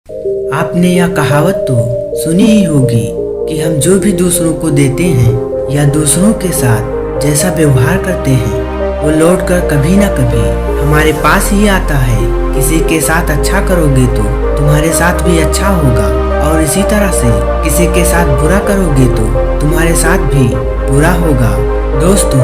आपने यह कहावत तो सुनी ही होगी कि हम जो भी दूसरों को देते हैं या दूसरों के साथ जैसा व्यवहार करते हैं वो लौटकर कभी ना कभी हमारे पास ही आता है। किसी के साथ अच्छा करोगे तो तुम्हारे साथ भी अच्छा होगा और इसी तरह से किसी के साथ बुरा करोगे तो तुम्हारे साथ भी बुरा होगा। दोस्तों,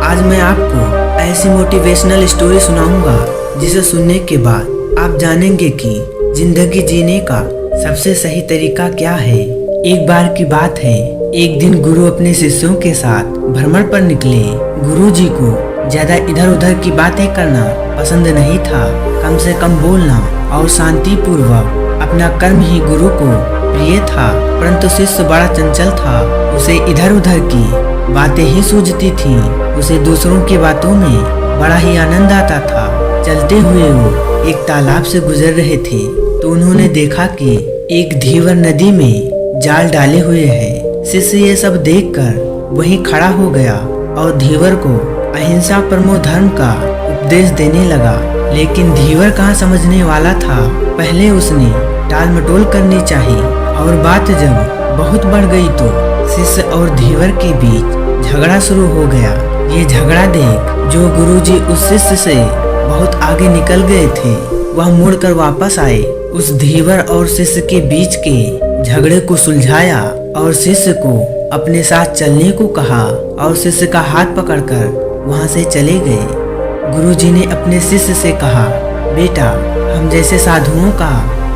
आज मैं आपको ऐसी मोटिवेशनल स्टोरी सुनाऊंगा जिसे सुनने के बाद आप जानेंगे कि जिंदगी जीने का सबसे सही तरीका क्या है। एक बार की बात है, एक दिन गुरु अपने शिष्यों के साथ भ्रमण पर निकले। गुरु जी को ज्यादा इधर उधर की बातें करना पसंद नहीं था। कम से कम बोलना और शांति पूर्वक अपना कर्म ही गुरु को प्रिय था। परंतु शिष्य बड़ा चंचल था, उसे इधर उधर की बातें ही सूझती थी। उसे दूसरों की बातों में बड़ा ही आनंद आता था। चलते हुए वो एक तालाब से गुजर रहे थे तो उन्होंने देखा कि एक धीवर नदी में जाल डाले हुए है। शिष्य ये सब देखकर वहीं खड़ा हो गया और धीवर को अहिंसा परमो धर्म का उपदेश देने लगा। लेकिन धीवर कहाँ समझने वाला था। पहले उसने टाल मटोल करनी चाहिए और बात जब बहुत बढ़ गई तो शिष्य और धीवर के बीच झगड़ा शुरू हो गया। ये झगड़ा देख जो गुरुजी उस शिष्य से बहुत आगे निकल गए थे वह मुड़कर वापस आए। उस धीवर और शिष्य के बीच के झगड़े को सुलझाया और शिष्य को अपने साथ चलने को कहा और शिष्य का हाथ पकड़कर वहां से चले गए। गुरुजी ने अपने शिष्य से कहा, बेटा, हम जैसे साधुओं का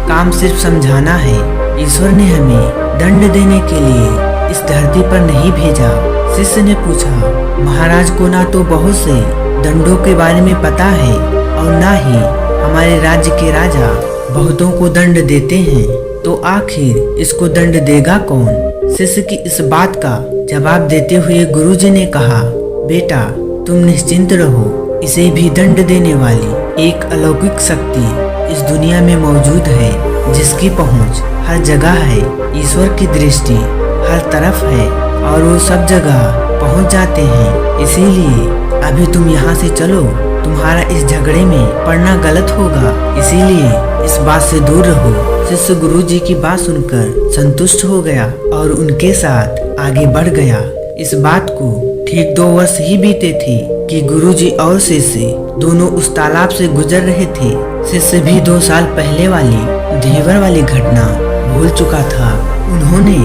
काम सिर्फ समझाना है। ईश्वर ने हमें दंड देने के लिए इस धरती पर नहीं भेजा। शिष्य ने पूछा, महाराज को ना तो बहुत से दंडों के बारे में पता है और ना ही हमारे राज्य के राजा बहुतों को दंड देते हैं, तो आखिर इसको दंड देगा कौन। शिष्य की इस बात का जवाब देते हुए गुरुजी ने कहा, बेटा, तुम निश्चिंत रहो, इसे भी दंड देने वाली एक अलौकिक शक्ति इस दुनिया में मौजूद है जिसकी पहुंच हर जगह है। ईश्वर की दृष्टि हर तरफ है और वो सब जगह पहुंच जाते हैं। इसीलिए अभी तुम यहाँ से चलो, तुम्हारा इस झगड़े में पड़ना गलत होगा, इसीलिए इस बात से दूर रहो। शिष्य गुरुजी की बात सुनकर संतुष्ट हो गया और उनके साथ आगे बढ़ गया। इस बात को ठीक 2 वर्ष ही बीते थे कि गुरुजी और शिष्य दोनों उस तालाब से गुजर रहे थे। शिष्य भी 2 साल पहले वाली धीवर वाली घटना भूल चुका था। उन्होंने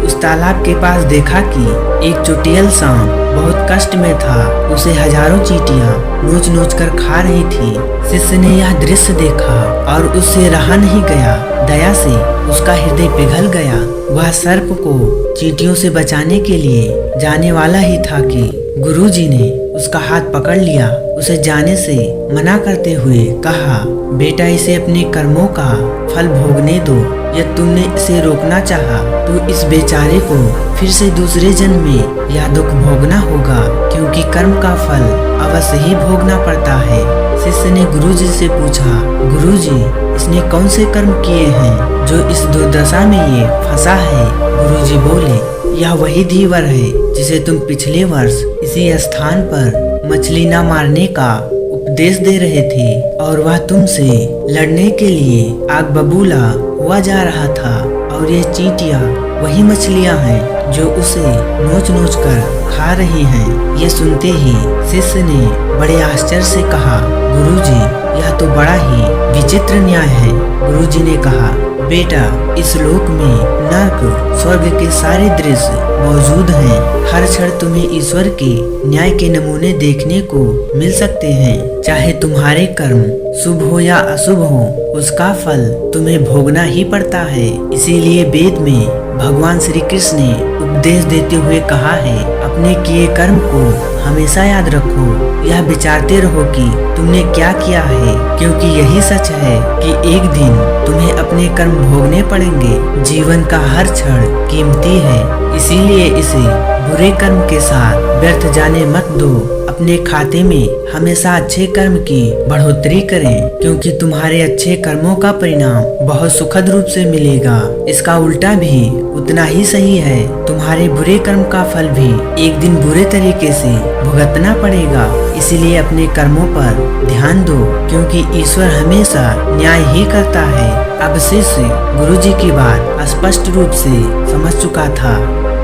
उस तालाब के पास देखा कि एक चुटियल सांप बहुत कष्ट में था। उसे हजारों चींटियां नोच नोच कर खा रही थी। शिष्य ने यह दृश्य देखा और उससे रहा नहीं गया। दया से उसका हृदय पिघल गया। वह सर्प को चींटियों से बचाने के लिए जाने वाला ही था कि गुरुजी ने उसका हाथ पकड़ लिया। उसे जाने से मना करते हुए कहा, बेटा, इसे अपने कर्मों का फल भोगने दो। यदि तुमने इसे रोकना चाहा तो इस बेचारे को फिर से दूसरे जन्म में यह दुख भोगना होगा, क्योंकि कर्म का फल अवश्य ही भोगना पड़ता है। शिष्य ने गुरुजी से पूछा, गुरुजी, इसने कौन से कर्म किए हैं जो इस दुर्दशा में ये फंसा है। गुरुजी बोले, यह वही धीवर है जिसे तुम पिछले वर्ष इसी स्थान पर मछली न मारने का उपदेश दे रहे थे और वह तुमसे लड़ने के लिए आग बबूला हुआ जा रहा था। और ये चींटियां वही मछलियां हैं जो उसे नोच नोच कर खा रही हैं। ये सुनते ही शिष्य ने बड़े आश्चर्य से कहा, गुरुजी, यह तो बड़ा ही विचित्र न्याय है। गुरुजी ने कहा, बेटा, इस लोक में नर्क स्वर्ग के सारे दृश्य मौजूद हैं। हर क्षण तुम्हें ईश्वर के न्याय के नमूने देखने को मिल सकते हैं। चाहे तुम्हारे कर्म शुभ हो या अशुभ हो, उसका फल तुम्हें भोगना ही पड़ता है। इसीलिए वेद में भगवान श्री कृष्ण ने उपदेश देते हुए कहा है, अपने किए कर्म को हमेशा याद रखो। यह विचारते रहो कि तुमने क्या किया है, क्योंकि यही सच है कि एक दिन तुम्हें अपने कर्म भोगने पड़ेंगे। जीवन का हर क्षण कीमती है, इसीलिए इसे बुरे कर्म के साथ व्यर्थ जाने मत दो। अपने खाते में हमेशा अच्छे कर्म की बढ़ोतरी करें, क्योंकि तुम्हारे अच्छे कर्मों का परिणाम बहुत सुखद रूप से मिलेगा। इसका उल्टा भी उतना ही सही है, तुम्हारे बुरे कर्म का फल भी एक दिन बुरे तरीके से भुगतना पड़ेगा। इसलिए अपने कर्मों पर ध्यान दो, क्योंकि ईश्वर हमेशा न्याय ही करता है। अब शिष्य गुरुजी की बात स्पष्ट रूप से समझ चुका था।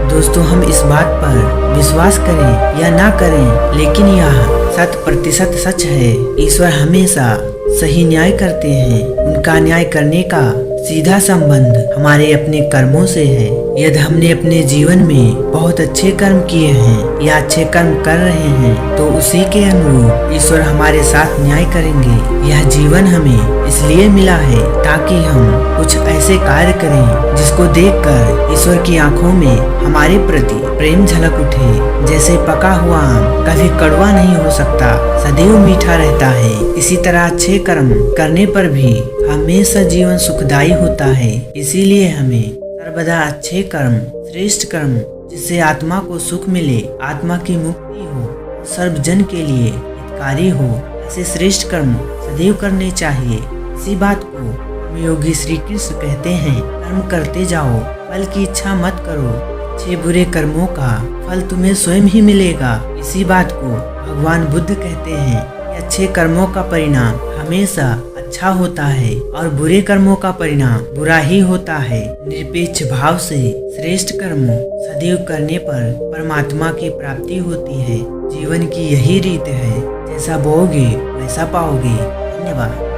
दोस्तों, हम इस बात पर विश्वास करें या ना करें, लेकिन यह 100% सच है। ईश्वर हमेशा सही न्याय करते हैं। उनका न्याय करने का सीधा संबंध हमारे अपने कर्मों से है। यदि हमने अपने जीवन में बहुत अच्छे कर्म किए हैं या अच्छे कर्म कर रहे हैं, तो उसी के अनुरूप ईश्वर हमारे साथ न्याय करेंगे। यह जीवन हमें इसलिए मिला है ताकि हम कुछ ऐसे कार्य करें जिसको देखकर ईश्वर की आंखों में हमारे प्रति प्रेम झलक उठे। जैसे पका हुआ आम कभी कड़वा नहीं हो सकता, सदैव मीठा रहता है, इसी तरह अच्छे कर्म करने पर भी हमेशा जीवन सुखदायी होता है। इसीलिए हमें सर्वदा अच्छे कर्म, श्रेष्ठ कर्म, जिससे आत्मा को सुख मिले, आत्मा की मुक्ति हो, सर्वजन के लिए हितकारी हो, ऐसे श्रेष्ठ कर्म सदैव करने चाहिए। इसी बात को योगी श्री कृष्ण कहते हैं, कर्म करते जाओ, फल की इच्छा मत करो। अच्छे बुरे कर्मों का फल तुम्हें स्वयं ही मिलेगा। इसी बात को भगवान बुद्ध कहते हैं कि अच्छे कर्मों का परिणाम हमेशा अच्छा होता है और बुरे कर्मों का परिणाम बुरा ही होता है। निरपेक्ष भाव से श्रेष्ठ कर्म सदैव करने पर परमात्मा की प्राप्ति होती है। जीवन की यही रीत है, जैसा बोओगे वैसा पाओगे। धन्यवाद।